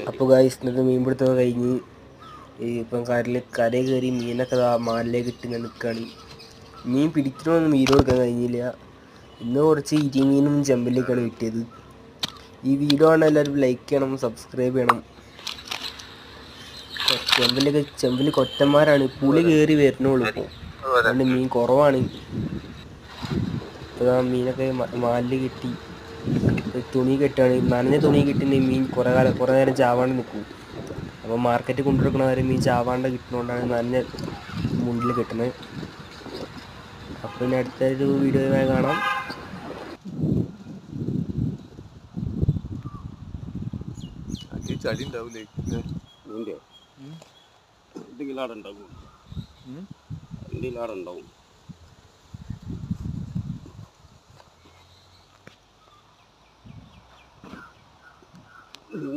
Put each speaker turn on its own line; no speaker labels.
അപ്പോൾ ഗായ്സ് ഇന്നത്തെ മീൻ പിടുത്തമൊക്കെ കഴിഞ്ഞ് ഇപ്പം കരയിൽ കയറി മീനൊക്കെ മാലിലേക്ക് ഇട്ടിങ്ങനെ നിൽക്കുകയാണ്. മീൻ പിടിക്കണമെന്ന് മീൻ കൊടുക്കാൻ കഴിഞ്ഞില്ല. ഇന്ന് കുറച്ച് ഇരിമീനും ചെമ്പല്ലിയൊക്കെയാണ് കിട്ടിയത്. ഈ വീഡിയോ ആണ് എല്ലാവരും ലൈക്ക് ചെയ്യണം, സബ്സ്ക്രൈബ് ചെയ്യണം. ചെമ്പല്ലി കൊറ്റന്മാരാണ്, പുളി കയറി വരുന്നുള്ളൂ. ഇപ്പോൾ അതുകൊണ്ട് മീൻ കുറവാണ്. ഇപ്പോൾ മീനൊക്കെ മാലിൽ കിട്ടി തുണി കെട്ടാണ്. നനഞ്ഞ തുണി കിട്ടുന്ന മീൻ കുറേ നേരം ചാവാണ്ട് നിൽക്കും. അപ്പോൾ മാർക്കറ്റിൽ കൊണ്ടുവരുന്നവരെ മീൻ ചാവാണ്ട് കിട്ടുന്നതുകൊണ്ടാണ് നനഞ്ഞ മുണ്ടിൽ കെട്ടുന്നത്. അപ്പോൾ ഇനി അടുത്തൊരു വീഡിയോയുമായി കാണാം.
ചളി ഉണ്ടാവൂലേ
ഇതിലാടുണ്ടാവും.